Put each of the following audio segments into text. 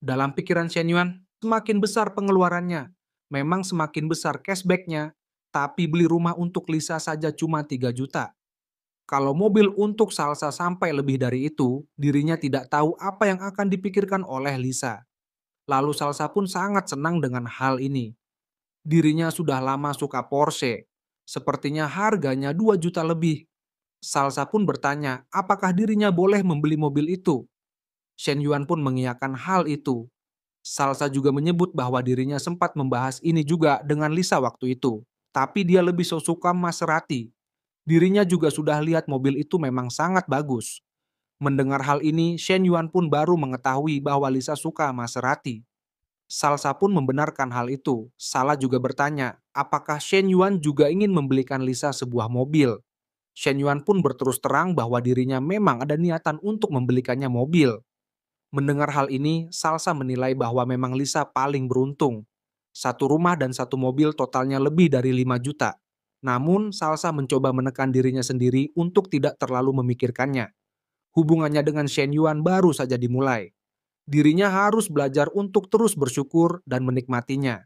Dalam pikiran Shen Yuan, semakin besar pengeluarannya, memang semakin besar cashback-nya, tapi beli rumah untuk Lisa saja cuma 3 juta. Kalau mobil untuk Salsa sampai lebih dari itu, dirinya tidak tahu apa yang akan dipikirkan oleh Lisa. Lalu Salsa pun sangat senang dengan hal ini. Dirinya sudah lama suka Porsche. Sepertinya harganya 2 juta lebih. Salsa pun bertanya, apakah dirinya boleh membeli mobil itu? Shen Yuan pun mengiyakan hal itu. Salsa juga menyebut bahwa dirinya sempat membahas ini juga dengan Lisa waktu itu. Tapi dia lebih suka Maserati. Dirinya juga sudah lihat mobil itu memang sangat bagus. Mendengar hal ini, Shen Yuan pun baru mengetahui bahwa Lisa suka Maserati. Salsa pun membenarkan hal itu. Sala juga bertanya, apakah Shen Yuan juga ingin membelikan Lisa sebuah mobil. Shen Yuan pun berterus terang bahwa dirinya memang ada niatan untuk membelikannya mobil. Mendengar hal ini, Salsa menilai bahwa memang Lisa paling beruntung. Satu rumah dan satu mobil totalnya lebih dari 5 juta. Namun, Salsa mencoba menekan dirinya sendiri untuk tidak terlalu memikirkannya. Hubungannya dengan Shen Yuan baru saja dimulai. Dirinya harus belajar untuk terus bersyukur dan menikmatinya.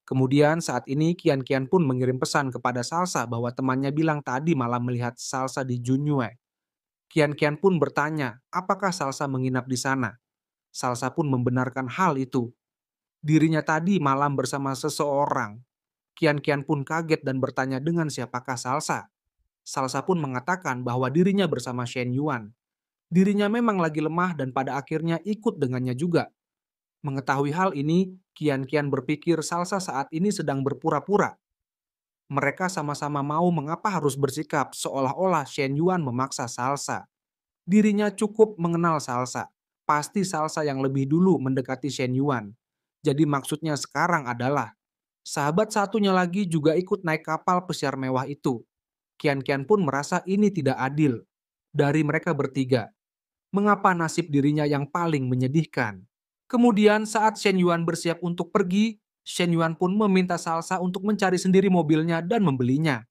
Kemudian saat ini Kian Kian pun mengirim pesan kepada Salsa bahwa temannya bilang tadi malam melihat Salsa di Junyue. Kian Kian pun bertanya, apakah Salsa menginap di sana? Salsa pun membenarkan hal itu. Dirinya tadi malam bersama seseorang. Kian Kian pun kaget dan bertanya dengan siapakah Salsa. Salsa pun mengatakan bahwa dirinya bersama Shen Yuan. Dirinya memang lagi lemah dan pada akhirnya ikut dengannya juga. Mengetahui hal ini, Kian Kian berpikir Salsa saat ini sedang berpura-pura. Mereka sama-sama mau mengapa harus bersikap seolah-olah Shen Yuan memaksa Salsa. Dirinya cukup mengenal Salsa. Pasti Salsa yang lebih dulu mendekati Shen Yuan. Jadi maksudnya sekarang adalah, sahabat satunya lagi juga ikut naik kapal pesiar mewah itu. Kian Kian pun merasa ini tidak adil. Dari mereka bertiga, mengapa nasib dirinya yang paling menyedihkan? Kemudian saat Shen Yuan bersiap untuk pergi, Shen Yuan pun meminta Salsa untuk mencari sendiri mobilnya dan membelinya.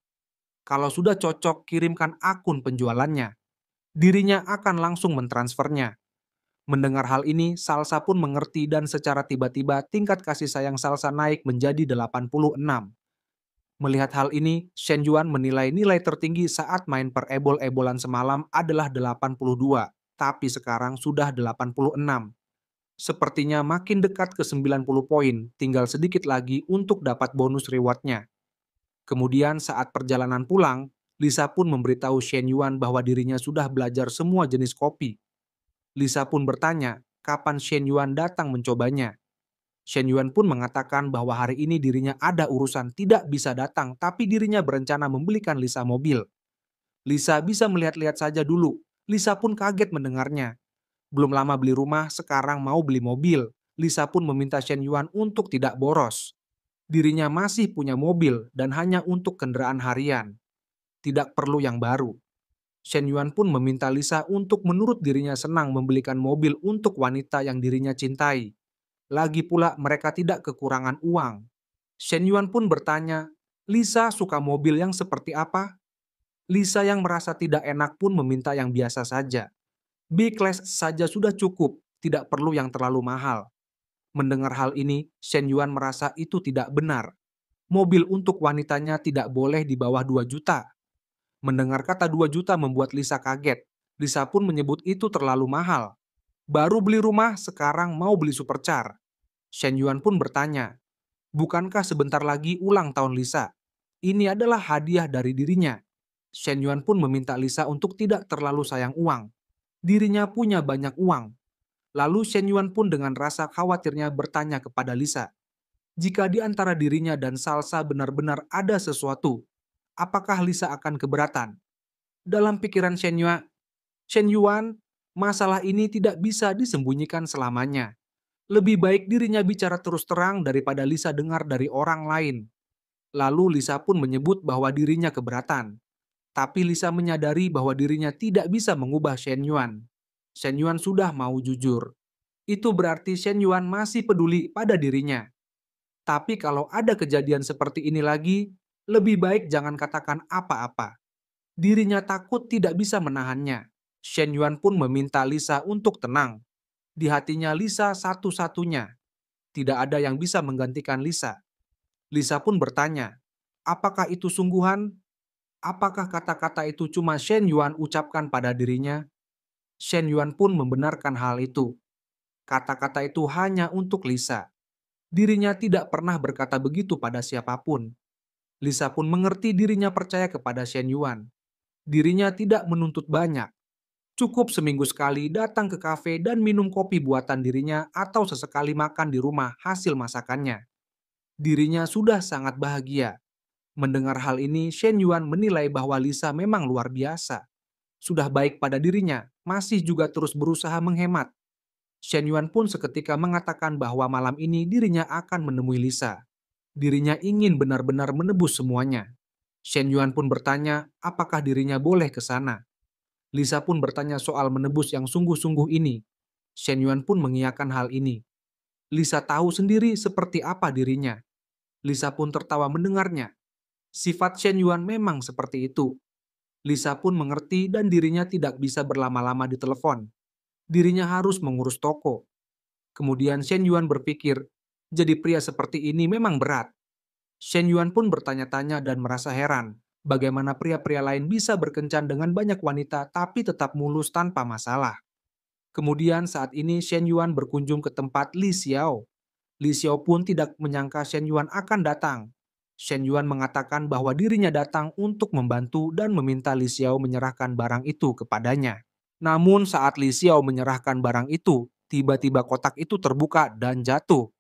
Kalau sudah cocok, kirimkan akun penjualannya. Dirinya akan langsung mentransfernya. Mendengar hal ini, Salsa pun mengerti dan secara tiba-tiba tingkat kasih sayang Salsa naik menjadi 86. Melihat hal ini, Shen Yuan menilai nilai tertinggi saat main per ebol-ebolan semalam adalah 82, tapi sekarang sudah 86. Sepertinya makin dekat ke 90 poin, tinggal sedikit lagi untuk dapat bonus rewardnya. Kemudian saat perjalanan pulang, Lisa pun memberitahu Shen Yuan bahwa dirinya sudah belajar semua jenis kopi. Lisa pun bertanya, kapan Shen Yuan datang mencobanya. Shen Yuan pun mengatakan bahwa hari ini dirinya ada urusan tidak bisa datang, tapi dirinya berencana membelikan Lisa mobil. Lisa bisa melihat-lihat saja dulu. Lisa pun kaget mendengarnya. Belum lama beli rumah, sekarang mau beli mobil. Lisa pun meminta Shen Yuan untuk tidak boros. Dirinya masih punya mobil dan hanya untuk kendaraan harian. Tidak perlu yang baru. Shen Yuan pun meminta Lisa untuk menurut dirinya senang membelikan mobil untuk wanita yang dirinya cintai. Lagi pula mereka tidak kekurangan uang. Shen Yuan pun bertanya, Lisa suka mobil yang seperti apa? Lisa yang merasa tidak enak pun meminta yang biasa saja. B-Class saja sudah cukup, tidak perlu yang terlalu mahal. Mendengar hal ini, Shen Yuan merasa itu tidak benar. Mobil untuk wanitanya tidak boleh di bawah 2 juta. Mendengar kata 2 juta membuat Lisa kaget. Lisa pun menyebut itu terlalu mahal. Baru beli rumah, sekarang mau beli supercar. Shen Yuan pun bertanya, bukankah sebentar lagi ulang tahun Lisa? Ini adalah hadiah dari dirinya. Shen Yuan pun meminta Lisa untuk tidak terlalu sayang uang. Dirinya punya banyak uang. Lalu Shen Yuan pun dengan rasa khawatirnya bertanya kepada Lisa, jika di antara dirinya dan Salsa benar-benar ada sesuatu, apakah Lisa akan keberatan? Dalam pikiran Shen Yuan, masalah ini tidak bisa disembunyikan selamanya. Lebih baik dirinya bicara terus terang daripada Lisa dengar dari orang lain. Lalu Lisa pun menyebut bahwa dirinya keberatan. Tapi Lisa menyadari bahwa dirinya tidak bisa mengubah Shen Yuan. Shen Yuan sudah mau jujur. Itu berarti Shen Yuan masih peduli pada dirinya. Tapi kalau ada kejadian seperti ini lagi, lebih baik jangan katakan apa-apa. Dirinya takut tidak bisa menahannya. Shen Yuan pun meminta Lisa untuk tenang. Di hatinya Lisa satu-satunya. Tidak ada yang bisa menggantikan Lisa. Lisa pun bertanya, apakah itu sungguhan? Apakah kata-kata itu cuma Shen Yuan ucapkan pada dirinya? Shen Yuan pun membenarkan hal itu. Kata-kata itu hanya untuk Lisa. Dirinya tidak pernah berkata begitu pada siapapun. Lisa pun mengerti dirinya percaya kepada Shen Yuan. Dirinya tidak menuntut banyak. Cukup seminggu sekali datang ke kafe dan minum kopi buatan dirinya atau sesekali makan di rumah hasil masakannya. Dirinya sudah sangat bahagia. Mendengar hal ini, Shen Yuan menilai bahwa Lisa memang luar biasa. Sudah baik pada dirinya, masih juga terus berusaha menghemat. Shen Yuan pun seketika mengatakan bahwa malam ini dirinya akan menemui Lisa. Dirinya ingin benar-benar menebus semuanya. Shen Yuan pun bertanya apakah dirinya boleh ke sana. Lisa pun bertanya soal menebus yang sungguh-sungguh ini. Shen Yuan pun mengiyakan hal ini. Lisa tahu sendiri seperti apa dirinya. Lisa pun tertawa mendengarnya. Sifat Shen Yuan memang seperti itu. Lisa pun mengerti dan dirinya tidak bisa berlama-lama di telepon. Dirinya harus mengurus toko. Kemudian Shen Yuan berpikir, jadi pria seperti ini memang berat. Shen Yuan pun bertanya-tanya dan merasa heran, bagaimana pria-pria lain bisa berkencan dengan banyak wanita tapi tetap mulus tanpa masalah. Kemudian saat ini Shen Yuan berkunjung ke tempat Li Xiao. Li Xiao pun tidak menyangka Shen Yuan akan datang. Shen Yuan mengatakan bahwa dirinya datang untuk membantu dan meminta Li Xiao menyerahkan barang itu kepadanya. Namun saat Li Xiao menyerahkan barang itu, tiba-tiba kotak itu terbuka dan jatuh.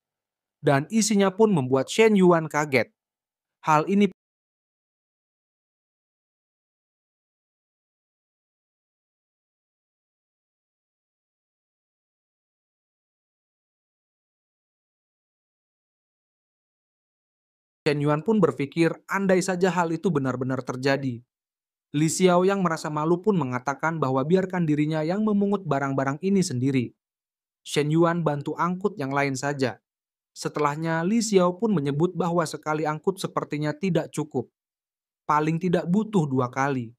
Dan isinya pun membuat Shen Yuan kaget. Hal ini Shen Yuan pun berpikir andai saja hal itu benar-benar terjadi. Li Xiao yang merasa malu pun mengatakan bahwa biarkan dirinya yang memungut barang-barang ini sendiri. Shen Yuan bantu angkut yang lain saja. Setelahnya, Li Xiao pun menyebut bahwa sekali angkut sepertinya tidak cukup. Paling tidak butuh 2 kali.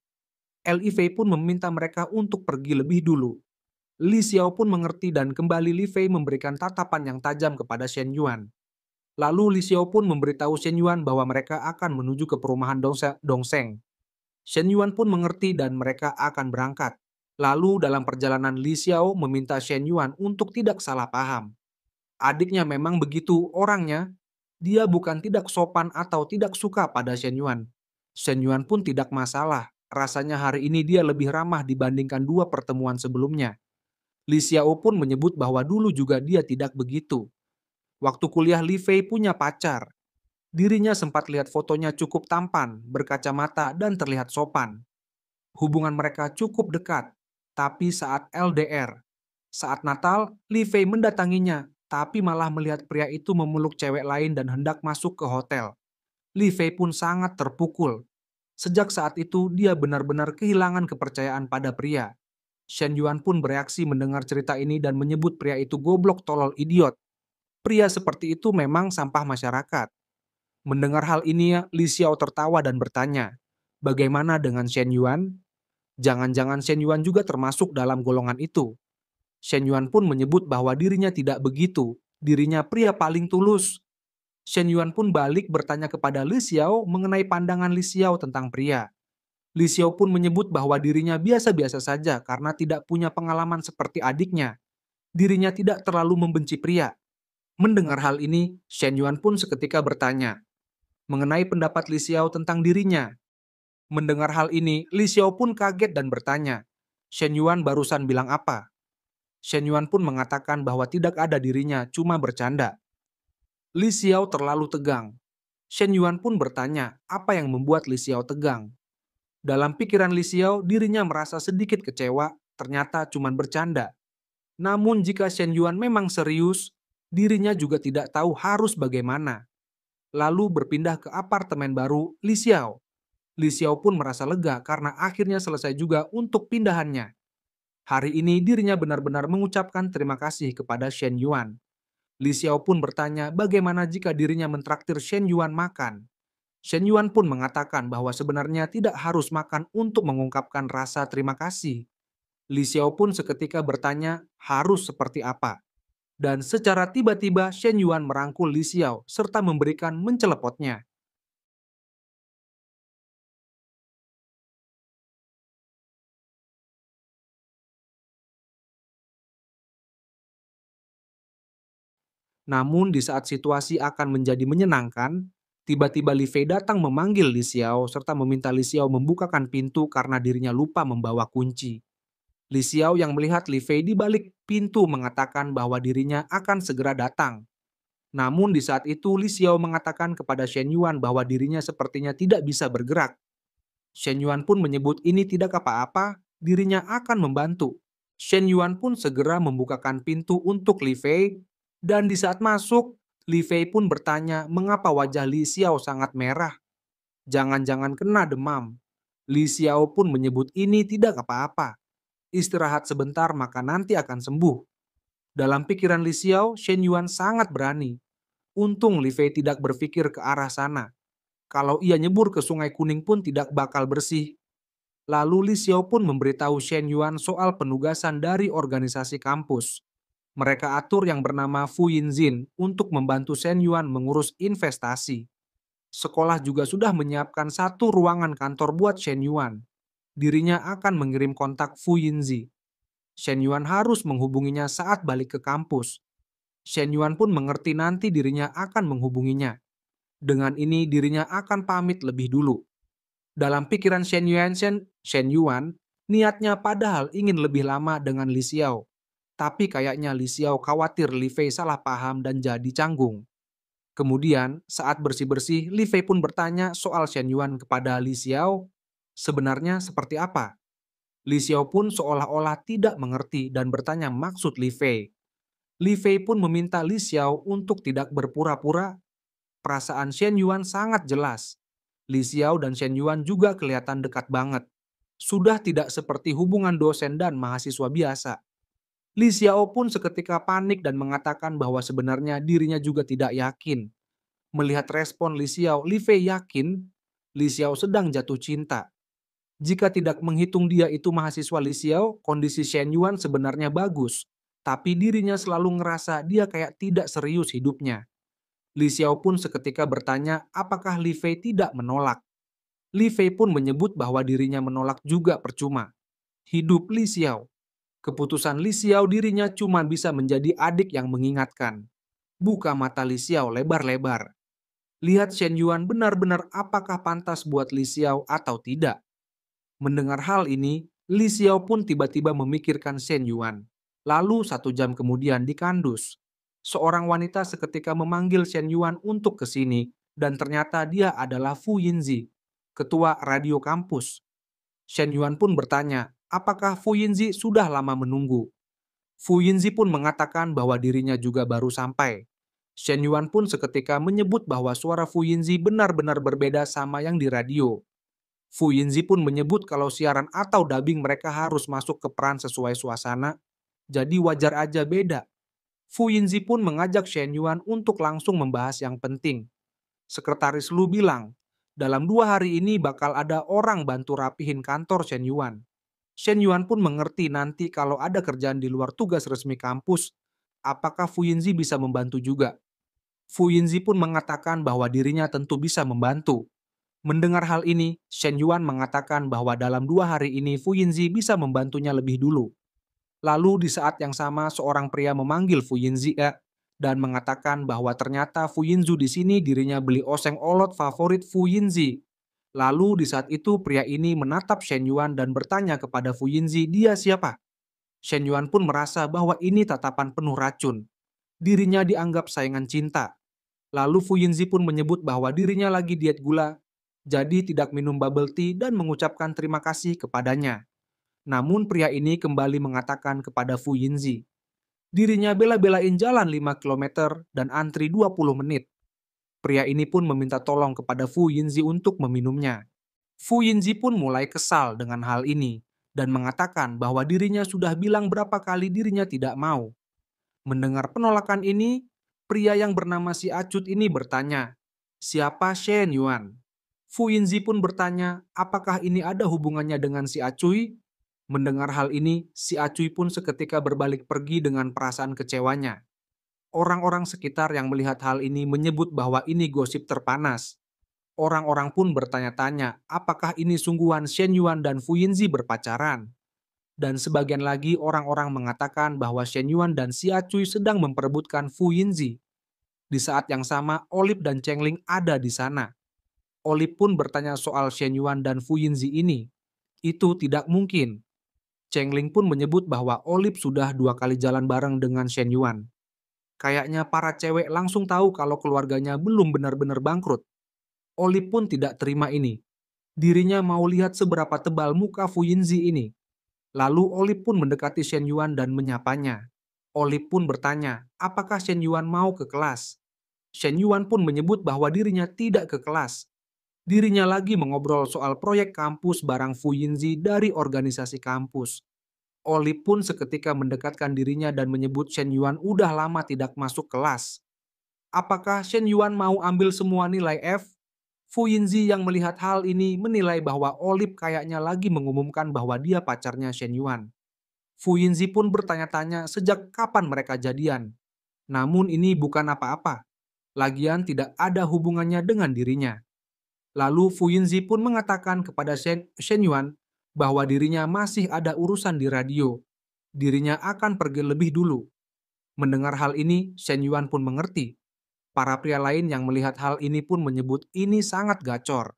Li Fei pun meminta mereka untuk pergi lebih dulu. Li Xiao pun mengerti dan kembali Li Fei memberikan tatapan yang tajam kepada Shen Yuan. Lalu Li Xiao pun memberitahu Shen Yuan bahwa mereka akan menuju ke perumahan Dongseng. Shen Yuan pun mengerti dan mereka akan berangkat. Lalu dalam perjalanan Li Xiao meminta Shen Yuan untuk tidak salah paham. Adiknya memang begitu orangnya. Dia bukan tidak sopan atau tidak suka pada Shen Yuan. Shen Yuan pun tidak masalah. Rasanya hari ini dia lebih ramah dibandingkan 2 pertemuan sebelumnya. Li Xiao pun menyebut bahwa dulu juga dia tidak begitu. Waktu kuliah Li Fei punya pacar. Dirinya sempat lihat fotonya cukup tampan, berkacamata, dan terlihat sopan. Hubungan mereka cukup dekat. Tapi saat LDR, saat Natal, Li Fei mendatanginya, tapi malah melihat pria itu memeluk cewek lain dan hendak masuk ke hotel. Li Fei pun sangat terpukul. Sejak saat itu, dia benar-benar kehilangan kepercayaan pada pria. Shen Yuan pun bereaksi mendengar cerita ini dan menyebut pria itu goblok tolol idiot. Pria seperti itu memang sampah masyarakat. Mendengar hal ini, Li Xiao tertawa dan bertanya, bagaimana dengan Shen Yuan? Jangan-jangan Shen Yuan juga termasuk dalam golongan itu. Shen Yuan pun menyebut bahwa dirinya tidak begitu. Dirinya pria paling tulus. Shen Yuan pun balik bertanya kepada Li Xiao mengenai pandangan Li Xiao tentang pria. Li Xiao pun menyebut bahwa dirinya biasa-biasa saja karena tidak punya pengalaman seperti adiknya. Dirinya tidak terlalu membenci pria. Mendengar hal ini, Shen Yuan pun seketika bertanya mengenai pendapat Li Xiao tentang dirinya. Mendengar hal ini, Li Xiao pun kaget dan bertanya, Shen Yuan barusan bilang apa? Shen Yuan pun mengatakan bahwa tidak ada dirinya, cuma bercanda. Li Xiao terlalu tegang. Shen Yuan pun bertanya apa yang membuat Li Xiao tegang. Dalam pikiran Li Xiao, dirinya merasa sedikit kecewa, ternyata cuma bercanda. Namun jika Shen Yuan memang serius, dirinya juga tidak tahu harus bagaimana. Lalu berpindah ke apartemen baru Li Xiao. Li Xiao pun merasa lega karena akhirnya selesai juga untuk pindahannya. Hari ini dirinya benar-benar mengucapkan terima kasih kepada Shen Yuan. Li Xiao pun bertanya bagaimana jika dirinya mentraktir Shen Yuan makan. Shen Yuan pun mengatakan bahwa sebenarnya tidak harus makan untuk mengungkapkan rasa terima kasih. Li Xiao pun seketika bertanya harus seperti apa. Dan secara tiba-tiba Shen Yuan merangkul Li Xiao serta memberikan mencelepotnya. Namun di saat situasi akan menjadi menyenangkan, tiba-tiba Li Fei datang memanggil Li Xiao serta meminta Li Xiao membukakan pintu karena dirinya lupa membawa kunci. Li Xiao yang melihat Li Fei di balik pintu mengatakan bahwa dirinya akan segera datang. Namun di saat itu Li Xiao mengatakan kepada Shen Yuan bahwa dirinya sepertinya tidak bisa bergerak. Shen Yuan pun menyebut ini tidak apa-apa, dirinya akan membantu. Shen Yuan pun segera membukakan pintu untuk Li Fei, dan di saat masuk, Li Fei pun bertanya mengapa wajah Li Xiao sangat merah. Jangan-jangan kena demam. Li Xiao pun menyebut ini tidak apa-apa. Istirahat sebentar maka nanti akan sembuh. Dalam pikiran Li Xiao, Shen Yuan sangat berani. Untung Li Fei tidak berpikir ke arah sana. Kalau ia nyebur ke Sungai Kuning pun tidak bakal bersih. Lalu Li Xiao pun memberitahu Shen Yuan soal penugasan dari organisasi kampus. Mereka atur yang bernama Fu Yinzin untuk membantu Shen Yuan mengurus investasi. Sekolah juga sudah menyiapkan satu ruangan kantor buat Shen Yuan. Dirinya akan mengirim kontak Fu Yinzi. Shen Yuan harus menghubunginya saat balik ke kampus. Shen Yuan pun mengerti nanti dirinya akan menghubunginya. Dengan ini dirinya akan pamit lebih dulu. Dalam pikiran Shen Yuan, niatnya padahal ingin lebih lama dengan Li Xiao. Tapi kayaknya Li Xiao khawatir Li Fei salah paham dan jadi canggung. Kemudian, saat bersih-bersih, Li Fei pun bertanya soal Shen Yuan kepada Li Xiao. Sebenarnya seperti apa? Li Xiao pun seolah-olah tidak mengerti dan bertanya maksud Li Fei. Li Fei pun meminta Li Xiao untuk tidak berpura-pura. Perasaan Shen Yuan sangat jelas. Li Xiao dan Shen Yuan juga kelihatan dekat banget. Sudah tidak seperti hubungan dosen dan mahasiswa biasa. Li Xiao pun seketika panik dan mengatakan bahwa sebenarnya dirinya juga tidak yakin. Melihat respon Li Xiao, Li Fei yakin Li Xiao sedang jatuh cinta. Jika tidak menghitung dia itu mahasiswa Li Xiao, kondisi Shen Yuan sebenarnya bagus. Tapi dirinya selalu ngerasa dia kayak tidak serius hidupnya. Li Xiao pun seketika bertanya apakah Li Fei tidak menolak. Li Fei pun menyebut bahwa dirinya menolak juga percuma. Hidup Li Xiao. Keputusan Li Xiao dirinya cuma bisa menjadi adik yang mengingatkan. Buka mata Li Xiao lebar-lebar. Lihat Shen Yuan benar-benar apakah pantas buat Li Xiao atau tidak. Mendengar hal ini, Li Xiao pun tiba-tiba memikirkan Shen Yuan. Lalu 1 jam kemudian di kandus, seorang wanita seketika memanggil Shen Yuan untuk ke sini dan ternyata dia adalah Fu Yinzi, ketua radio kampus. Shen Yuan pun bertanya, apakah Fu Yinzi sudah lama menunggu? Fu Yinzi pun mengatakan bahwa dirinya juga baru sampai. Shen Yuan pun seketika menyebut bahwa suara Fu Yinzi benar-benar berbeda sama yang di radio. Fu Yinzi pun menyebut kalau siaran atau dubbing mereka harus masuk ke peran sesuai suasana, jadi wajar aja beda. Fu Yinzi pun mengajak Shen Yuan untuk langsung membahas yang penting. Sekretaris Lu bilang, dalam 2 hari ini bakal ada orang bantu rapihin kantor Shen Yuan. Shen Yuan pun mengerti nanti kalau ada kerjaan di luar tugas resmi kampus, apakah Fu Yinzi bisa membantu juga. Fu Yinzi pun mengatakan bahwa dirinya tentu bisa membantu. Mendengar hal ini, Shen Yuan mengatakan bahwa dalam 2 hari ini Fu Yinzi bisa membantunya lebih dulu. Lalu di saat yang sama seorang pria memanggil Fu Yinzi dan mengatakan bahwa ternyata Fu Yinzu di sini dirinya beli oseng olot favorit Fu Yinzi. Lalu di saat itu pria ini menatap Shen Yuan dan bertanya kepada Fu Yinzi dia siapa. Shen Yuan pun merasa bahwa ini tatapan penuh racun. Dirinya dianggap saingan cinta. Lalu Fu Yinzi pun menyebut bahwa dirinya lagi diet gula, jadi tidak minum bubble tea dan mengucapkan terima kasih kepadanya. Namun pria ini kembali mengatakan kepada Fu Yinzi, dirinya bela-belain jalan 5 kilometer dan antri 20 menit. Pria ini pun meminta tolong kepada Fu Yinzi untuk meminumnya. Fu Yinzi pun mulai kesal dengan hal ini dan mengatakan bahwa dirinya sudah bilang berapa kali dirinya tidak mau. Mendengar penolakan ini, pria yang bernama si Acut ini bertanya, siapa Shen Yuan? Fu Yinzi pun bertanya, apakah ini ada hubungannya dengan si Acui? Mendengar hal ini, si Acuy pun seketika berbalik pergi dengan perasaan kecewanya. Orang-orang sekitar yang melihat hal ini menyebut bahwa ini gosip terpanas. Orang-orang pun bertanya-tanya apakah ini sungguhan Shen Yuan dan Fu Yinzi berpacaran. Dan sebagian lagi orang-orang mengatakan bahwa Shen Yuan dan si Acuy sedang memperebutkan Fu Yinzi. Di saat yang sama, Olip dan Cheng Ling ada di sana. Olip pun bertanya soal Shen Yuan dan Fu Yinzi ini. Itu tidak mungkin. Cheng Ling pun menyebut bahwa Olip sudah 2 kali jalan bareng dengan Shen Yuan. Kayaknya para cewek langsung tahu kalau keluarganya belum benar-benar bangkrut. Olip pun tidak terima ini. Dirinya mau lihat seberapa tebal muka Fu Yinzi ini. Lalu Olip pun mendekati Shen Yuan dan menyapanya. Olip pun bertanya, apakah Shen Yuan mau ke kelas? Shen Yuan pun menyebut bahwa dirinya tidak ke kelas. Dirinya lagi mengobrol soal proyek kampus barang Fu Yinzi dari organisasi kampus. Olip pun seketika mendekatkan dirinya dan menyebut Shen Yuan udah lama tidak masuk kelas. Apakah Shen Yuan mau ambil semua nilai F? Fu Yinzi yang melihat hal ini menilai bahwa Olip kayaknya lagi mengumumkan bahwa dia pacarnya Shen Yuan. Fu Yinzi pun bertanya-tanya sejak kapan mereka jadian. Namun ini bukan apa-apa. Lagian tidak ada hubungannya dengan dirinya. Lalu Fu Yinzi pun mengatakan kepada Shen Yuan bahwa dirinya masih ada urusan di radio. Dirinya akan pergi lebih dulu. Mendengar hal ini, Shen Yuan pun mengerti. Para pria lain yang melihat hal ini pun menyebut ini sangat gacor.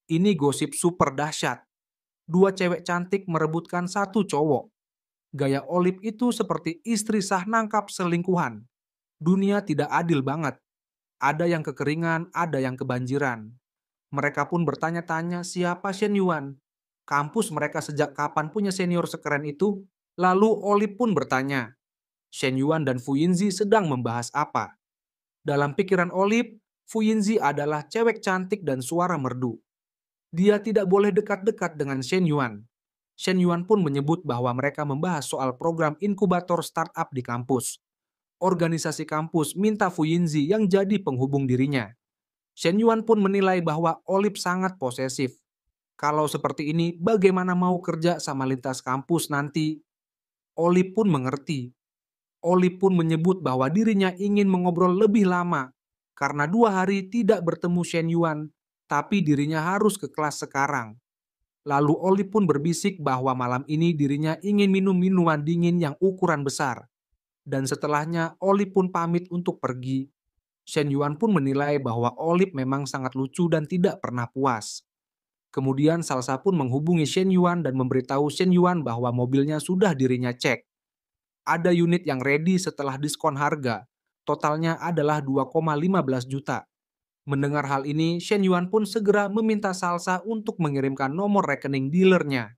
Ini gosip super dahsyat. 2 cewek cantik merebutkan 1 cowok. Gaya Olip itu seperti istri sah nangkap selingkuhan. Dunia tidak adil banget. Ada yang kekeringan, ada yang kebanjiran. Mereka pun bertanya-tanya siapa Shen Yuan. Kampus mereka sejak kapan punya senior sekeren itu? Lalu Olip pun bertanya, Shen Yuan dan Fu Yinzi sedang membahas apa? Dalam pikiran Olip, Fu Yinzi adalah cewek cantik dan suara merdu. Dia tidak boleh dekat-dekat dengan Shen Yuan. Shen Yuan pun menyebut bahwa mereka membahas soal program inkubator startup di kampus. Organisasi kampus minta Fu Yinzi yang jadi penghubung dirinya. Shen Yuan pun menilai bahwa Olip sangat posesif. Kalau seperti ini, bagaimana mau kerja sama lintas kampus nanti? Olip pun mengerti. Olip pun menyebut bahwa dirinya ingin mengobrol lebih lama karena 2 hari tidak bertemu Shen Yuan, tapi dirinya harus ke kelas sekarang. Lalu Olip pun berbisik bahwa malam ini dirinya ingin minum minuman dingin yang ukuran besar. Dan setelahnya Olip pun pamit untuk pergi. Shen Yuan pun menilai bahwa Olip memang sangat lucu dan tidak pernah puas. Kemudian Salsa pun menghubungi Shen Yuan dan memberitahu Shen Yuan bahwa mobilnya sudah dirinya cek. Ada unit yang ready setelah diskon harga. Totalnya adalah 2,15 juta. Mendengar hal ini, Shen Yuan pun segera meminta Salsa untuk mengirimkan nomor rekening dealernya.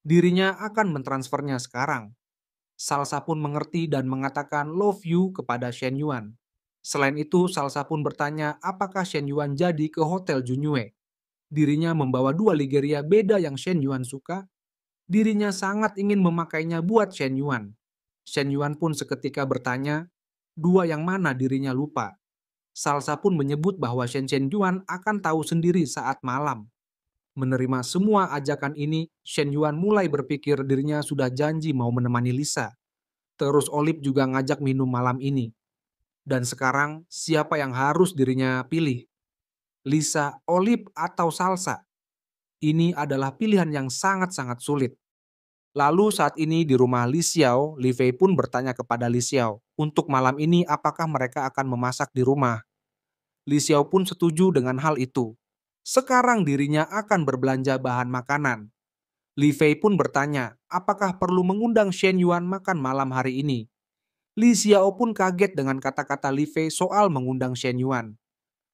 Dirinya akan mentransfernya sekarang. Salsa pun mengerti dan mengatakan love you kepada Shen Yuan. Selain itu, Salsa pun bertanya apakah Shen Yuan jadi ke Hotel Junyue. Dirinya membawa 2 Ligeria beda yang Shen Yuan suka. Dirinya sangat ingin memakainya buat Shen Yuan. Shen Yuan pun seketika bertanya, 2 yang mana dirinya lupa. Salsa pun menyebut bahwa Shen Yuan akan tahu sendiri saat malam. Menerima semua ajakan ini, Shen Yuan mulai berpikir dirinya sudah janji mau menemani Lisa. Terus Olip juga ngajak minum malam ini. Dan sekarang, siapa yang harus dirinya pilih? Lisa, Olip, atau Salsa? Ini adalah pilihan yang sangat-sangat sulit. Lalu saat ini di rumah Li Xiao, Li Fei pun bertanya kepada Li Xiao, untuk malam ini apakah mereka akan memasak di rumah? Li Xiao pun setuju dengan hal itu. Sekarang dirinya akan berbelanja bahan makanan. Li Fei pun bertanya, apakah perlu mengundang Shen Yuan makan malam hari ini? Li Xiao pun kaget dengan kata-kata Li Fei soal mengundang Shen Yuan.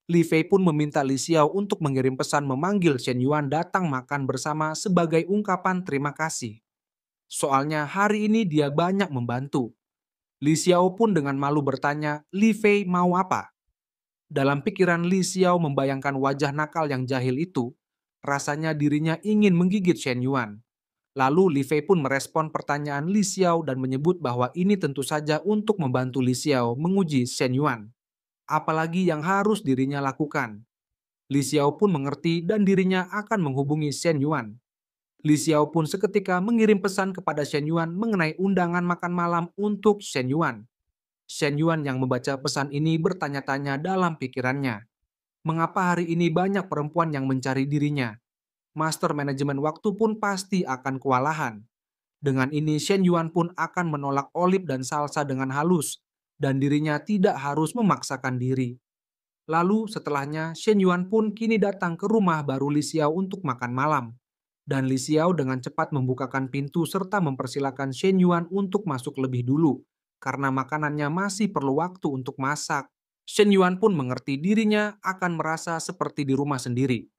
Li Fei pun meminta Li Xiao untuk mengirim pesan memanggil Shen Yuan datang makan bersama sebagai ungkapan terima kasih. Soalnya hari ini dia banyak membantu. Li Xiao pun dengan malu bertanya, Li Fei mau apa? Dalam pikiran Li Xiao membayangkan wajah nakal yang jahil itu, rasanya dirinya ingin menggigit Shen Yuan. Lalu Li Fei pun merespon pertanyaan Li Xiao dan menyebut bahwa ini tentu saja untuk membantu Li Xiao menguji Shen Yuan. Apalagi yang harus dirinya lakukan. Li Xiao pun mengerti dan dirinya akan menghubungi Shen Yuan. Li Xiao pun seketika mengirim pesan kepada Shen Yuan mengenai undangan makan malam untuk Shen Yuan. Shen Yuan yang membaca pesan ini bertanya-tanya dalam pikirannya. Mengapa hari ini banyak perempuan yang mencari dirinya? Master manajemen waktu pun pasti akan kewalahan. Dengan ini Shen Yuan pun akan menolak Olive dan Salsa dengan halus, dan dirinya tidak harus memaksakan diri. Lalu setelahnya Shen Yuan pun kini datang ke rumah baru Li Xiao untuk makan malam. Dan Li Xiao dengan cepat membukakan pintu serta mempersilahkan Shen Yuan untuk masuk lebih dulu, karena makanannya masih perlu waktu untuk masak. Shen Yuan pun mengerti dirinya akan merasa seperti di rumah sendiri.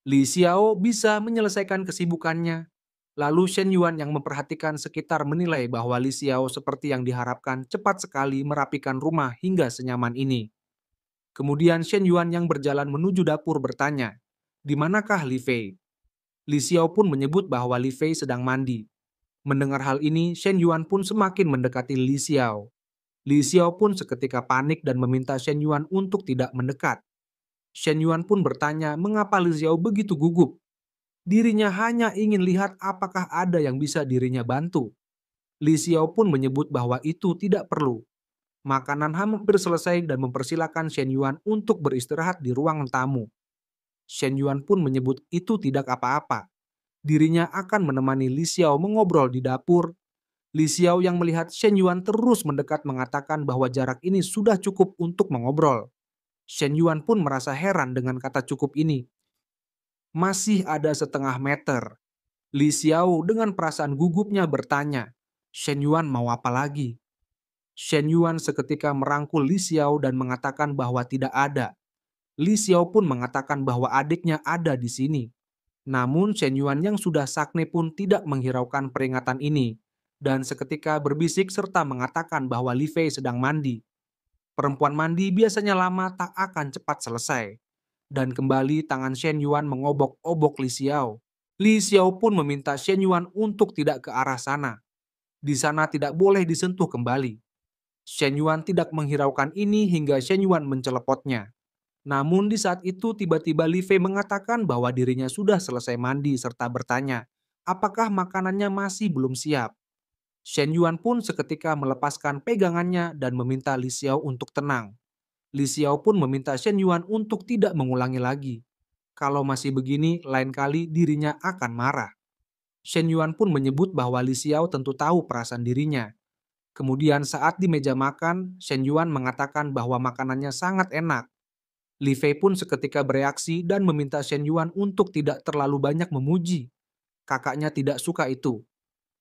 Li Xiao bisa menyelesaikan kesibukannya. Lalu Shen Yuan yang memperhatikan sekitar menilai bahwa Li Xiao seperti yang diharapkan cepat sekali merapikan rumah hingga senyaman ini. Kemudian Shen Yuan yang berjalan menuju dapur bertanya, "Di manakah Li Fei?" Li Xiao pun menyebut bahwa Li Fei sedang mandi. Mendengar hal ini, Shen Yuan pun semakin mendekati Li Xiao. Li Xiao pun seketika panik dan meminta Shen Yuan untuk tidak mendekat. Shen Yuan pun bertanya mengapa Li Xiao begitu gugup. Dirinya hanya ingin lihat apakah ada yang bisa dirinya bantu. Li Xiao pun menyebut bahwa itu tidak perlu. Makanan hampir selesai dan mempersilahkan Shen Yuan untuk beristirahat di ruang tamu. Shen Yuan pun menyebut itu tidak apa-apa. Dirinya akan menemani Li Xiao mengobrol di dapur. Li Xiao yang melihat Shen Yuan terus mendekat mengatakan bahwa jarak ini sudah cukup untuk mengobrol. Shen Yuan pun merasa heran dengan kata cukup ini. Masih ada setengah meter. Li Xiao dengan perasaan gugupnya bertanya, Shen Yuan mau apa lagi? Shen Yuan seketika merangkul Li Xiao dan mengatakan bahwa tidak ada. Li Xiao pun mengatakan bahwa adiknya ada di sini. Namun Shen Yuan yang sudah sakne pun tidak menghiraukan peringatan ini dan seketika berbisik serta mengatakan bahwa Li Fei sedang mandi. Perempuan mandi biasanya lama tak akan cepat selesai. Dan kembali tangan Shen Yuan mengobok-obok Li Xiao. Li Xiao pun meminta Shen Yuan untuk tidak ke arah sana. Di sana tidak boleh disentuh kembali. Shen Yuan tidak menghiraukan ini hingga Shen Yuan mencelepotnya. Namun di saat itu tiba-tiba Li Fei mengatakan bahwa dirinya sudah selesai mandi serta bertanya, apakah makanannya masih belum siap. Shen Yuan pun seketika melepaskan pegangannya dan meminta Li Xiao untuk tenang. Li Xiao pun meminta Shen Yuan untuk tidak mengulangi lagi. Kalau masih begini, lain kali dirinya akan marah. Shen Yuan pun menyebut bahwa Li Xiao tentu tahu perasaan dirinya. Kemudian saat di meja makan, Shen Yuan mengatakan bahwa makanannya sangat enak. Li Fei pun seketika bereaksi dan meminta Shen Yuan untuk tidak terlalu banyak memuji. Kakaknya tidak suka itu.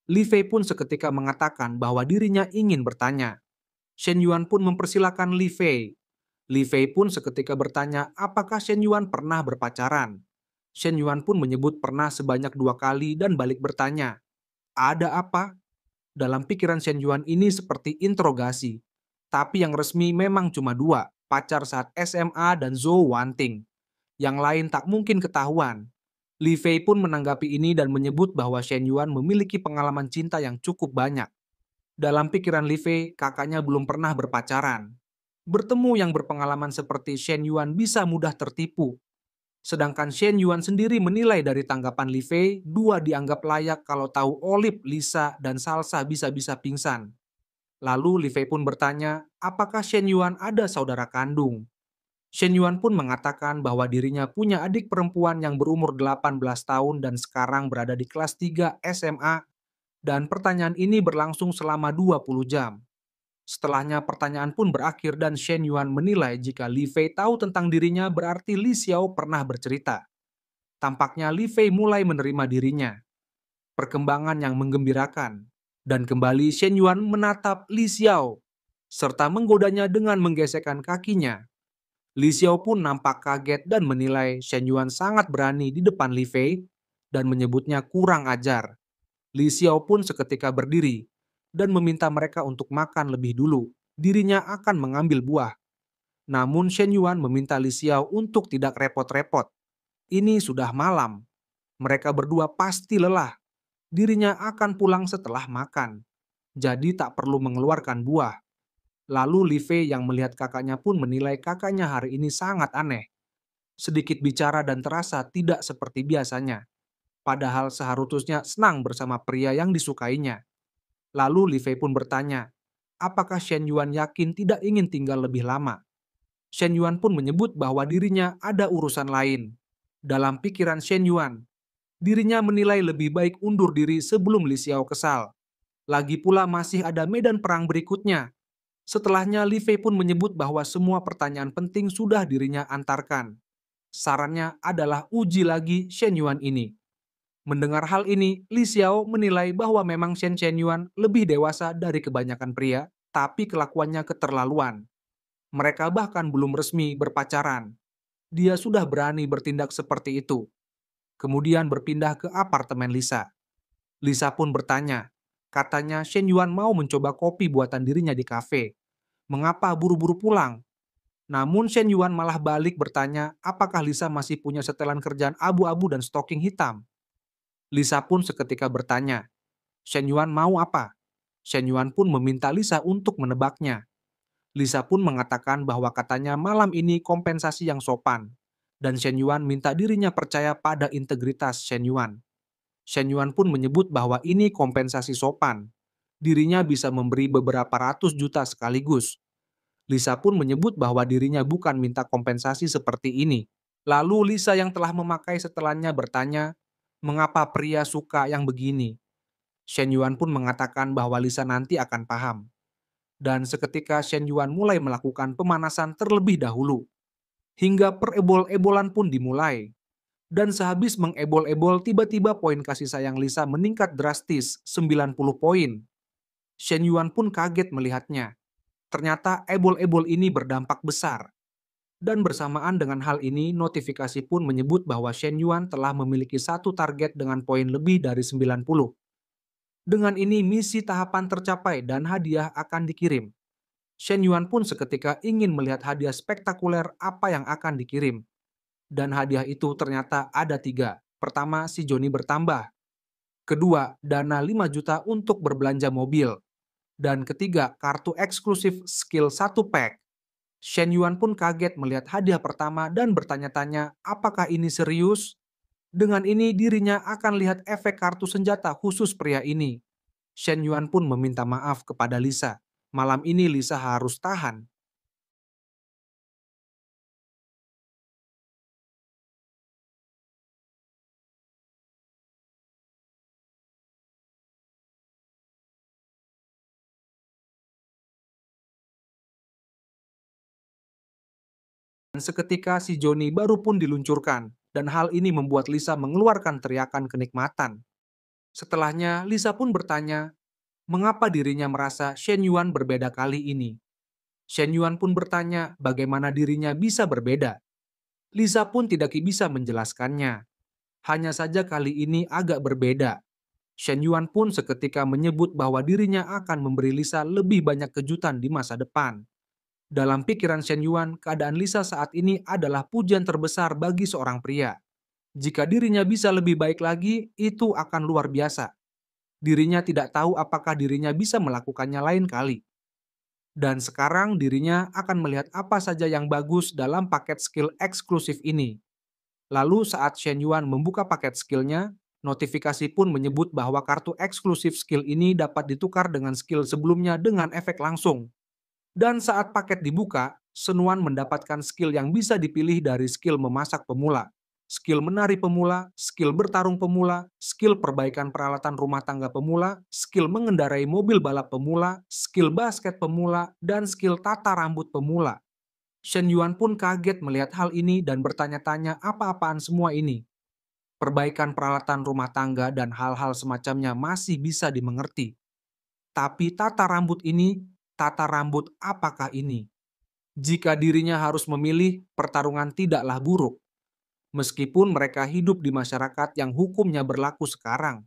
Li Fei pun seketika mengatakan bahwa dirinya ingin bertanya. Shen Yuan pun mempersilahkan Li Fei. Li Fei pun seketika bertanya apakah Shen Yuan pernah berpacaran. Shen Yuan pun menyebut pernah sebanyak 2 kali dan balik bertanya, ada apa? Dalam pikiran Shen Yuan ini seperti interogasi. Tapi yang resmi memang cuma 2, pacar saat SMA dan Zhou Wanting. Yang lain tak mungkin ketahuan. Li Fei pun menanggapi ini dan menyebut bahwa Shen Yuan memiliki pengalaman cinta yang cukup banyak. Dalam pikiran Li Fei, kakaknya belum pernah berpacaran. Bertemu yang berpengalaman seperti Shen Yuan bisa mudah tertipu. Sedangkan Shen Yuan sendiri menilai dari tanggapan Li Fei, 2 dianggap layak kalau tahu Olive, Lisa, dan Salsa bisa-bisa pingsan. Lalu Li Fei pun bertanya, apakah Shen Yuan ada saudara kandung? Shen Yuan pun mengatakan bahwa dirinya punya adik perempuan yang berumur 18 tahun dan sekarang berada di kelas 3 SMA, dan pertanyaan ini berlangsung selama 20 jam. Setelahnya pertanyaan pun berakhir dan Shen Yuan menilai jika Li Fei tahu tentang dirinya berarti Li Xiao pernah bercerita. Tampaknya Li Fei mulai menerima dirinya. Perkembangan yang menggembirakan. Dan kembali Shen Yuan menatap Li Xiao, serta menggodanya dengan menggesekkan kakinya. Li Xiao pun nampak kaget dan menilai Shen Yuan sangat berani di depan Li Fei dan menyebutnya kurang ajar. Li Xiao pun seketika berdiri dan meminta mereka untuk makan lebih dulu. Dirinya akan mengambil buah. Namun Shen Yuan meminta Li Xiao untuk tidak repot-repot. Ini sudah malam. Mereka berdua pasti lelah. Dirinya akan pulang setelah makan. Jadi tak perlu mengeluarkan buah. Lalu Li Fei yang melihat kakaknya pun menilai kakaknya hari ini sangat aneh. Sedikit bicara dan terasa tidak seperti biasanya. padahal seharusnya senang bersama pria yang disukainya. Lalu Li Fei pun bertanya, apakah Shen Yuan yakin tidak ingin tinggal lebih lama? Shen Yuan pun menyebut bahwa dirinya ada urusan lain. Dalam pikiran Shen Yuan, dirinya menilai lebih baik undur diri sebelum Li Xiao kesal. Lagi pula masih ada medan perang berikutnya. Setelahnya Li Fei pun menyebut bahwa semua pertanyaan penting sudah dirinya antarkan. Sarannya adalah uji lagi Shen Yuan ini. Mendengar hal ini, Li Xiao menilai bahwa memang Shen Yuan lebih dewasa dari kebanyakan pria, tapi kelakuannya keterlaluan. Mereka bahkan belum resmi berpacaran. Dia sudah berani bertindak seperti itu. Kemudian berpindah ke apartemen Lisa. Lisa pun bertanya, katanya Shen Yuan mau mencoba kopi buatan dirinya di kafe. Mengapa buru-buru pulang? Namun Shen Yuan malah balik bertanya apakah Lisa masih punya setelan kerjaan abu-abu dan stoking hitam. Lisa pun seketika bertanya, Shen Yuan mau apa? Shen Yuan pun meminta Lisa untuk menebaknya. Lisa pun mengatakan bahwa katanya malam ini kompensasi yang sopan. Dan Shen Yuan minta dirinya percaya pada integritas Shen Yuan. Shen Yuan pun menyebut bahwa ini kompensasi sopan. Dirinya bisa memberi beberapa ratus juta sekaligus. Lisa pun menyebut bahwa dirinya bukan minta kompensasi seperti ini. Lalu Lisa yang telah memakai setelannya bertanya, mengapa pria suka yang begini? Shen Yuan pun mengatakan bahwa Lisa nanti akan paham. Dan seketika Shen Yuan mulai melakukan pemanasan terlebih dahulu. Hingga perebol-ebolan pun dimulai. Dan sehabis mengebol-ebol tiba-tiba poin kasih sayang Lisa meningkat drastis 90 poin. Shen Yuan pun kaget melihatnya. Ternyata ebol-ebol ini berdampak besar. Dan bersamaan dengan hal ini, notifikasi pun menyebut bahwa Shen Yuan telah memiliki satu target dengan poin lebih dari 90. Dengan ini misi tahapan tercapai dan hadiah akan dikirim. Shen Yuan pun seketika ingin melihat hadiah spektakuler apa yang akan dikirim. Dan hadiah itu ternyata ada 3. Pertama, si Joni bertambah. Kedua, dana 5 juta untuk berbelanja mobil. Dan ketiga, kartu eksklusif skill 1 pack. Shen Yuan pun kaget melihat hadiah pertama dan bertanya-tanya apakah ini serius? Dengan ini dirinya akan lihat efek kartu senjata khusus pria ini. Shen Yuan pun meminta maaf kepada Lisa. Malam ini Lisa harus tahan. Dan seketika si Joni baru pun diluncurkan. Dan hal ini membuat Lisa mengeluarkan teriakan kenikmatan. Setelahnya Lisa pun bertanya, mengapa dirinya merasa Shen Yuan berbeda kali ini? Shen Yuan pun bertanya bagaimana dirinya bisa berbeda. Lisa pun tidak bisa menjelaskannya. Hanya saja kali ini agak berbeda. Shen Yuan pun seketika menyebut bahwa dirinya akan memberi Lisa lebih banyak kejutan di masa depan. Dalam pikiran Shen Yuan, keadaan Lisa saat ini adalah pujian terbesar bagi seorang pria. Jika dirinya bisa lebih baik lagi, itu akan luar biasa. Dirinya tidak tahu apakah dirinya bisa melakukannya lain kali. Dan sekarang dirinya akan melihat apa saja yang bagus dalam paket skill eksklusif ini. Lalu saat Shen Yuan membuka paket skillnya, notifikasi pun menyebut bahwa kartu eksklusif skill ini dapat ditukar dengan skill sebelumnya dengan efek langsung. Dan saat paket dibuka, Senuan mendapatkan skill yang bisa dipilih dari skill memasak pemula, skill menari pemula, skill bertarung pemula, skill perbaikan peralatan rumah tangga pemula, skill mengendarai mobil balap pemula, skill basket pemula, dan skill tata rambut pemula. Shen Yuan pun kaget melihat hal ini dan bertanya-tanya apa-apaan semua ini. Perbaikan peralatan rumah tangga dan hal-hal semacamnya masih bisa dimengerti. Tapi tata rambut apakah ini? Jika dirinya harus memilih, pertarungan tidaklah buruk. Meskipun mereka hidup di masyarakat yang hukumnya berlaku sekarang.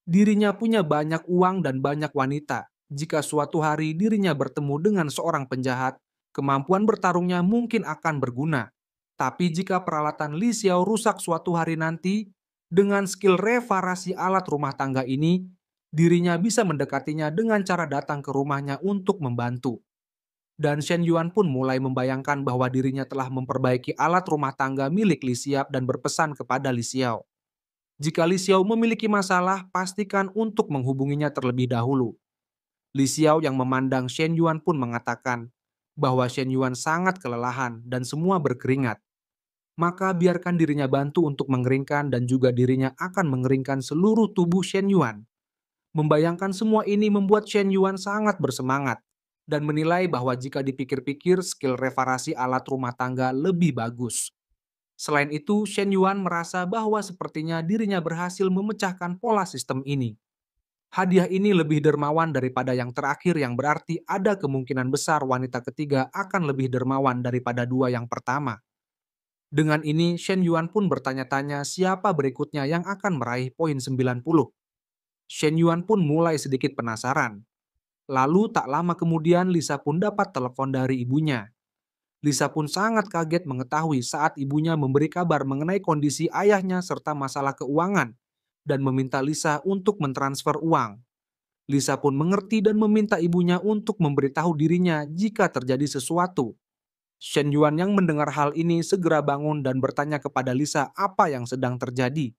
Dirinya punya banyak uang dan banyak wanita. Jika suatu hari dirinya bertemu dengan seorang penjahat, kemampuan bertarungnya mungkin akan berguna. Tapi jika peralatan Li Xiao rusak suatu hari nanti, dengan skill reparasi alat rumah tangga ini, dirinya bisa mendekatinya dengan cara datang ke rumahnya untuk membantu. Dan Shen Yuan pun mulai membayangkan bahwa dirinya telah memperbaiki alat rumah tangga milik Li Xiao dan berpesan kepada Li Xiao. Jika Li Xiao memiliki masalah, pastikan untuk menghubunginya terlebih dahulu. Li Xiao yang memandang Shen Yuan pun mengatakan bahwa Shen Yuan sangat kelelahan dan semua berkeringat. Maka biarkan dirinya bantu untuk mengeringkan dan juga dirinya akan mengeringkan seluruh tubuh Shen Yuan. Membayangkan semua ini membuat Shen Yuan sangat bersemangat dan menilai bahwa jika dipikir-pikir skill reparasi alat rumah tangga lebih bagus. Selain itu, Shen Yuan merasa bahwa sepertinya dirinya berhasil memecahkan pola sistem ini. Hadiah ini lebih dermawan daripada yang terakhir yang berarti ada kemungkinan besar wanita ketiga akan lebih dermawan daripada dua yang pertama. Dengan ini, Shen Yuan pun bertanya-tanya siapa berikutnya yang akan meraih poin 90. Shen Yuan pun mulai sedikit penasaran. Lalu tak lama kemudian Lisa pun dapat telepon dari ibunya. Lisa pun sangat kaget mengetahui saat ibunya memberi kabar mengenai kondisi ayahnya serta masalah keuangan dan meminta Lisa untuk mentransfer uang. Lisa pun mengerti dan meminta ibunya untuk memberitahu dirinya jika terjadi sesuatu. Shen Yuan yang mendengar hal ini segera bangun dan bertanya kepada Lisa apa yang sedang terjadi.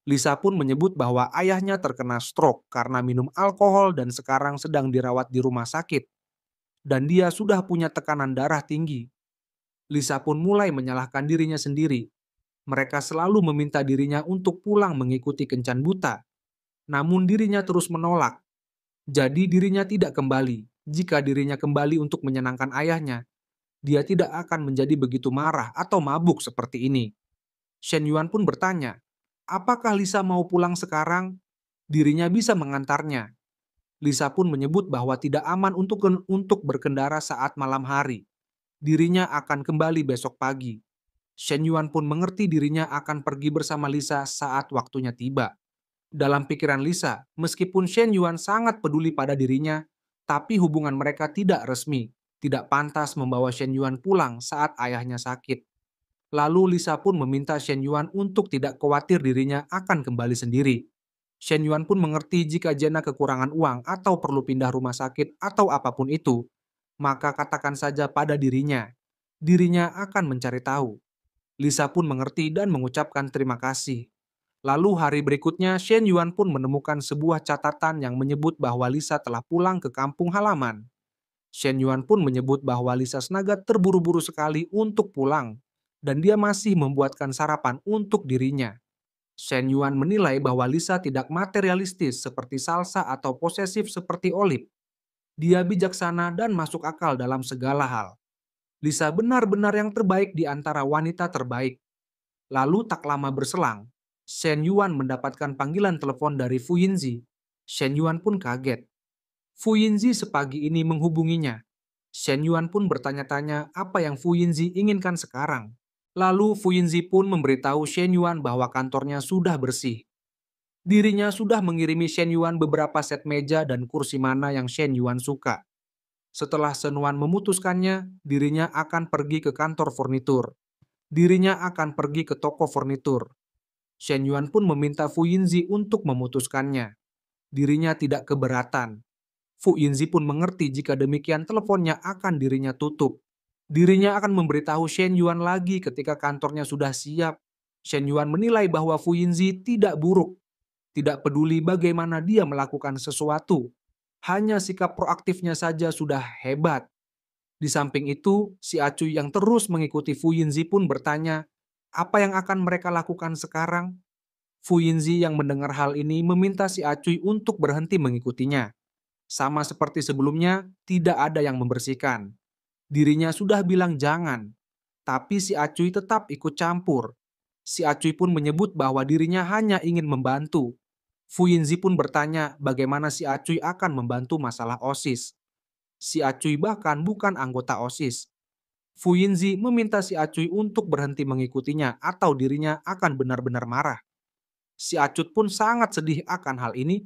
Lisa pun menyebut bahwa ayahnya terkena stroke karena minum alkohol dan sekarang sedang dirawat di rumah sakit. Dan dia sudah punya tekanan darah tinggi. Lisa pun mulai menyalahkan dirinya sendiri. Mereka selalu meminta dirinya untuk pulang mengikuti kencan buta. Namun dirinya terus menolak. Jadi dirinya tidak kembali. Jika dirinya kembali untuk menyenangkan ayahnya, dia tidak akan menjadi begitu marah atau mabuk seperti ini. Shen Yuan pun bertanya, apakah Lisa mau pulang sekarang? Dirinya bisa mengantarnya. Lisa pun menyebut bahwa tidak aman untuk berkendara saat malam hari. Dirinya akan kembali besok pagi. Shen Yuan pun mengerti dirinya akan pergi bersama Lisa saat waktunya tiba. Dalam pikiran Lisa, meskipun Shen Yuan sangat peduli pada dirinya, tapi hubungan mereka tidak resmi, tidak pantas membawa Shen Yuan pulang saat ayahnya sakit. Lalu Lisa pun meminta Shen Yuan untuk tidak khawatir dirinya akan kembali sendiri. Shen Yuan pun mengerti jika Jenna kekurangan uang atau perlu pindah rumah sakit atau apapun itu, maka katakan saja pada dirinya. Dirinya akan mencari tahu. Lisa pun mengerti dan mengucapkan terima kasih. Lalu hari berikutnya, Shen Yuan pun menemukan sebuah catatan yang menyebut bahwa Lisa telah pulang ke kampung halaman. Shen Yuan pun menyebut bahwa Lisa Snaga terburu-buru sekali untuk pulang, dan dia masih membuatkan sarapan untuk dirinya. Shen Yuan menilai bahwa Lisa tidak materialistis seperti Salsa atau posesif seperti Olive. Dia bijaksana dan masuk akal dalam segala hal. Lisa benar-benar yang terbaik di antara wanita terbaik. Lalu tak lama berselang, Shen Yuan mendapatkan panggilan telepon dari Fu Yinzi. Shen Yuan pun kaget. Fu Yinzi sepagi ini menghubunginya. Shen Yuan pun bertanya-tanya apa yang Fu Yinzi inginkan sekarang. Lalu Fu Yinzi pun memberitahu Shen Yuan bahwa kantornya sudah bersih. Dirinya sudah mengirimi Shen Yuan beberapa set meja dan kursi mana yang Shen Yuan suka. Setelah Shen Yuan memutuskannya, dirinya akan pergi ke kantor furnitur. Dirinya akan pergi ke toko furnitur. Shen Yuan pun meminta Fu Yinzi untuk memutuskannya. Dirinya tidak keberatan. Fu Yinzi pun mengerti jika demikian teleponnya akan dirinya tutup. Dirinya akan memberitahu Shen Yuan lagi ketika kantornya sudah siap. Shen Yuan menilai bahwa Fu Yinzi tidak buruk. Tidak peduli bagaimana dia melakukan sesuatu. Hanya sikap proaktifnya saja sudah hebat. Di samping itu, si Acuy yang terus mengikuti Fu Yinzi pun bertanya, apa yang akan mereka lakukan sekarang? Fu Yinzi yang mendengar hal ini meminta si Acuy untuk berhenti mengikutinya. Sama seperti sebelumnya, tidak ada yang membersihkan. Dirinya sudah bilang jangan, tapi si Acuy tetap ikut campur. Si Acuy pun menyebut bahwa dirinya hanya ingin membantu. Fu Yinzi pun bertanya bagaimana si Acuy akan membantu masalah OSIS. Si Acuy bahkan bukan anggota OSIS. Fu Yinzi meminta si Acuy untuk berhenti mengikutinya atau dirinya akan benar-benar marah. Si Acut pun sangat sedih akan hal ini.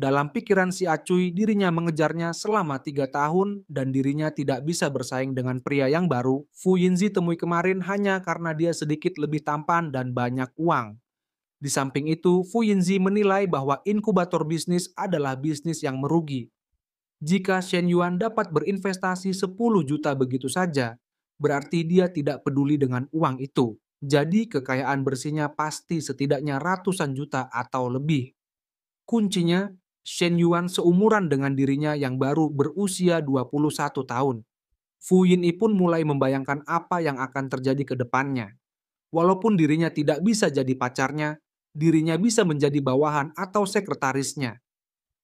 Dalam pikiran si Acuy, dirinya mengejarnya selama 3 tahun dan dirinya tidak bisa bersaing dengan pria yang baru Fu Yinzi temui kemarin hanya karena dia sedikit lebih tampan dan banyak uang. Di samping itu, Fu Yinzi menilai bahwa inkubator bisnis adalah bisnis yang merugi. Jika Shen Yuan dapat berinvestasi 10 juta begitu saja, berarti dia tidak peduli dengan uang itu. Jadi kekayaan bersihnya pasti setidaknya ratusan juta atau lebih. Kuncinya, Shen Yuan seumuran dengan dirinya yang baru berusia 21 tahun. Fu Yinyi pun mulai membayangkan apa yang akan terjadi ke depannya. Walaupun dirinya tidak bisa jadi pacarnya, dirinya bisa menjadi bawahan atau sekretarisnya.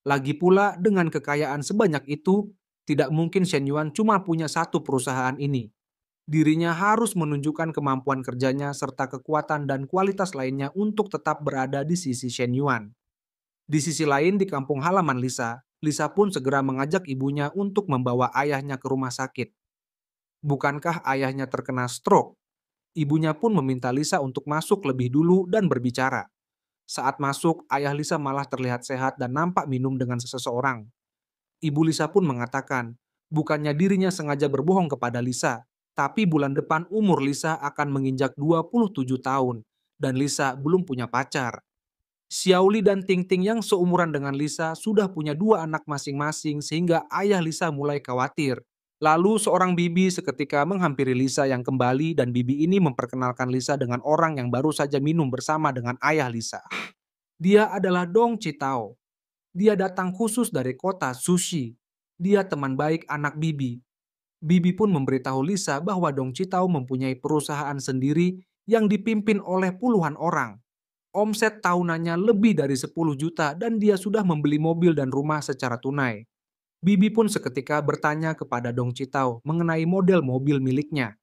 Lagi pula dengan kekayaan sebanyak itu, tidak mungkin Shen Yuan cuma punya satu perusahaan ini. Dirinya harus menunjukkan kemampuan kerjanya serta kekuatan dan kualitas lainnya untuk tetap berada di sisi Shen Yuan. Di sisi lain di kampung halaman Lisa, Lisa pun segera mengajak ibunya untuk membawa ayahnya ke rumah sakit. Bukankah ayahnya terkena stroke? Ibunya pun meminta Lisa untuk masuk lebih dulu dan berbicara. Saat masuk, ayah Lisa malah terlihat sehat dan nampak minum dengan seseorang. Ibu Lisa pun mengatakan, bukannya dirinya sengaja berbohong kepada Lisa, tapi bulan depan umur Lisa akan menginjak 27 tahun, dan Lisa belum punya pacar. Xiaoli dan Ting Ting yang seumuran dengan Lisa sudah punya dua anak masing-masing sehingga ayah Lisa mulai khawatir. Lalu seorang bibi seketika menghampiri Lisa yang kembali dan bibi ini memperkenalkan Lisa dengan orang yang baru saja minum bersama dengan ayah Lisa. Dia adalah Dong Chitao. Dia datang khusus dari kota Sushi. Dia teman baik anak bibi. Bibi pun memberitahu Lisa bahwa Dong Chitao mempunyai perusahaan sendiri yang dipimpin oleh puluhan orang. Omset tahunannya lebih dari 10 juta dan dia sudah membeli mobil dan rumah secara tunai. Bibi pun seketika bertanya kepada Dong Chitao mengenai model mobil miliknya.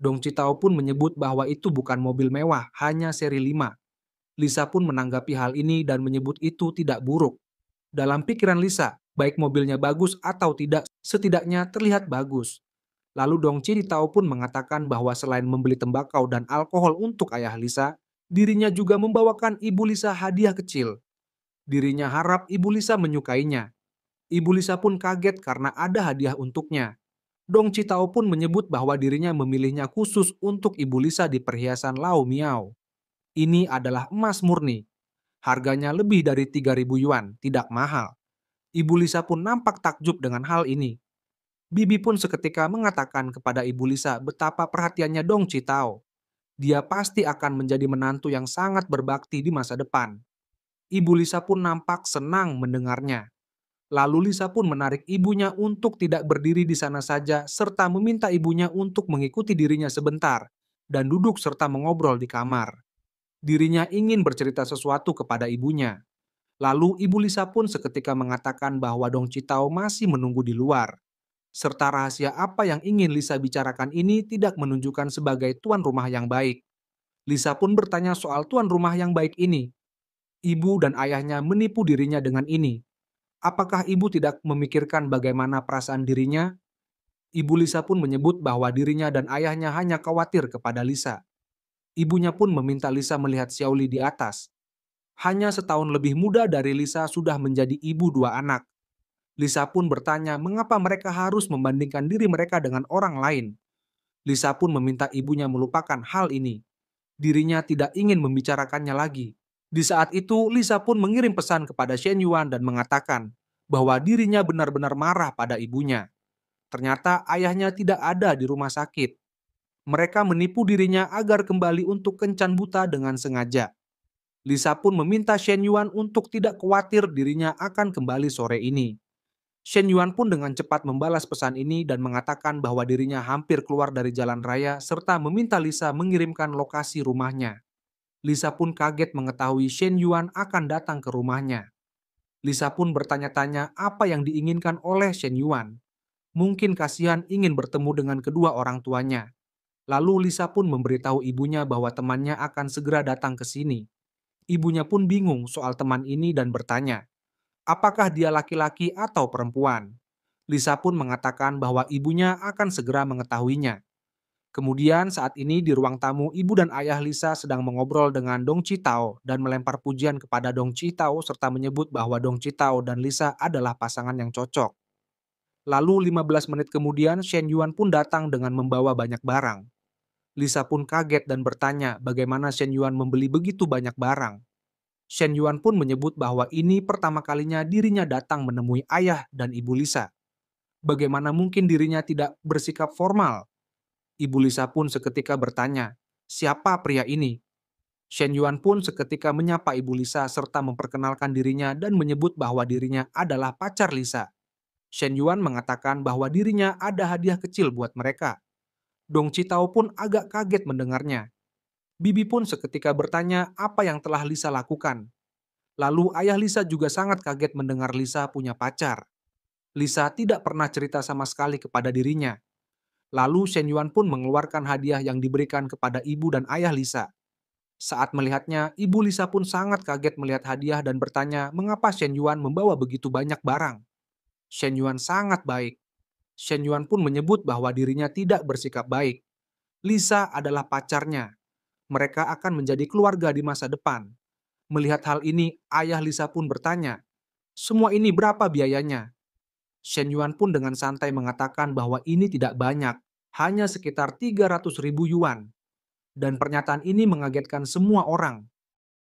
Dong Chitao pun menyebut bahwa itu bukan mobil mewah, hanya seri 5. Lisa pun menanggapi hal ini dan menyebut itu tidak buruk. Dalam pikiran Lisa, baik mobilnya bagus atau tidak, setidaknya terlihat bagus. Lalu Dong Chitao pun mengatakan bahwa selain membeli tembakau dan alkohol untuk ayah Lisa, dirinya juga membawakan ibu Lisa hadiah kecil. Dirinya harap ibu Lisa menyukainya. Ibu Lisa pun kaget karena ada hadiah untuknya. Dong Chitao pun menyebut bahwa dirinya memilihnya khusus untuk ibu Lisa di perhiasan Lao Miao. Ini adalah emas murni. Harganya lebih dari 3.000 yuan, tidak mahal. Ibu Lisa pun nampak takjub dengan hal ini. Bibi pun seketika mengatakan kepada ibu Lisa betapa perhatiannya Dong Chitao. Dia pasti akan menjadi menantu yang sangat berbakti di masa depan. Ibu Lisa pun nampak senang mendengarnya. Lalu Lisa pun menarik ibunya untuk tidak berdiri di sana saja serta meminta ibunya untuk mengikuti dirinya sebentar dan duduk serta mengobrol di kamar. Dirinya ingin bercerita sesuatu kepada ibunya. Lalu Ibu Lisa pun seketika mengatakan bahwa Dong Chitao masih menunggu di luar. Serta rahasia apa yang ingin Lisa bicarakan ini tidak menunjukkan sebagai tuan rumah yang baik. Lisa pun bertanya soal tuan rumah yang baik ini. Ibu dan ayahnya menipu dirinya dengan ini. Apakah ibu tidak memikirkan bagaimana perasaan dirinya? Ibu Lisa pun menyebut bahwa dirinya dan ayahnya hanya khawatir kepada Lisa. Ibunya pun meminta Lisa melihat Xiaoli di atas. Hanya setahun lebih muda dari Lisa sudah menjadi ibu dua anak. Lisa pun bertanya mengapa mereka harus membandingkan diri mereka dengan orang lain. Lisa pun meminta ibunya melupakan hal ini. Dirinya tidak ingin membicarakannya lagi. Di saat itu, Lisa pun mengirim pesan kepada Shen Yuan dan mengatakan bahwa dirinya benar-benar marah pada ibunya. Ternyata ayahnya tidak ada di rumah sakit. Mereka menipu dirinya agar kembali untuk kencan buta dengan sengaja. Lisa pun meminta Shen Yuan untuk tidak khawatir dirinya akan kembali sore ini. Shen Yuan pun dengan cepat membalas pesan ini dan mengatakan bahwa dirinya hampir keluar dari jalan raya serta meminta Lisa mengirimkan lokasi rumahnya. Lisa pun kaget mengetahui Shen Yuan akan datang ke rumahnya. Lisa pun bertanya-tanya apa yang diinginkan oleh Shen Yuan. Mungkin kasihan ingin bertemu dengan kedua orang tuanya. Lalu Lisa pun memberitahu ibunya bahwa temannya akan segera datang ke sini. Ibunya pun bingung soal teman ini dan bertanya, apakah dia laki-laki atau perempuan? Lisa pun mengatakan bahwa ibunya akan segera mengetahuinya. Kemudian saat ini di ruang tamu, ibu dan ayah Lisa sedang mengobrol dengan Dong Chitao dan melempar pujian kepada Dong Chitao serta menyebut bahwa Dong Chitao dan Lisa adalah pasangan yang cocok. Lalu 15 menit kemudian Shen Yuan pun datang dengan membawa banyak barang. Lisa pun kaget dan bertanya bagaimana Shen Yuan membeli begitu banyak barang. Shen Yuan pun menyebut bahwa ini pertama kalinya dirinya datang menemui ayah dan ibu Lisa. Bagaimana mungkin dirinya tidak bersikap formal? Ibu Lisa pun seketika bertanya, Siapa pria ini? Shen Yuan pun seketika menyapa Ibu Lisa serta memperkenalkan dirinya dan menyebut bahwa dirinya adalah pacar Lisa. Shen Yuan mengatakan bahwa dirinya ada hadiah kecil buat mereka. Dong Citao pun agak kaget mendengarnya. Bibi pun seketika bertanya apa yang telah Lisa lakukan. Lalu ayah Lisa juga sangat kaget mendengar Lisa punya pacar. Lisa tidak pernah cerita sama sekali kepada dirinya. Lalu Shen Yuan pun mengeluarkan hadiah yang diberikan kepada ibu dan ayah Lisa. Saat melihatnya, ibu Lisa pun sangat kaget melihat hadiah dan bertanya mengapa Shen Yuan membawa begitu banyak barang. Shen Yuan sangat baik. Shen Yuan pun menyebut bahwa dirinya tidak bersikap baik. Lisa adalah pacarnya. Mereka akan menjadi keluarga di masa depan. Melihat hal ini, ayah Lisa pun bertanya, "Semua ini berapa biayanya?" Shen Yuan pun dengan santai mengatakan bahwa ini tidak banyak, hanya sekitar 300.000 yuan. Dan pernyataan ini mengagetkan semua orang.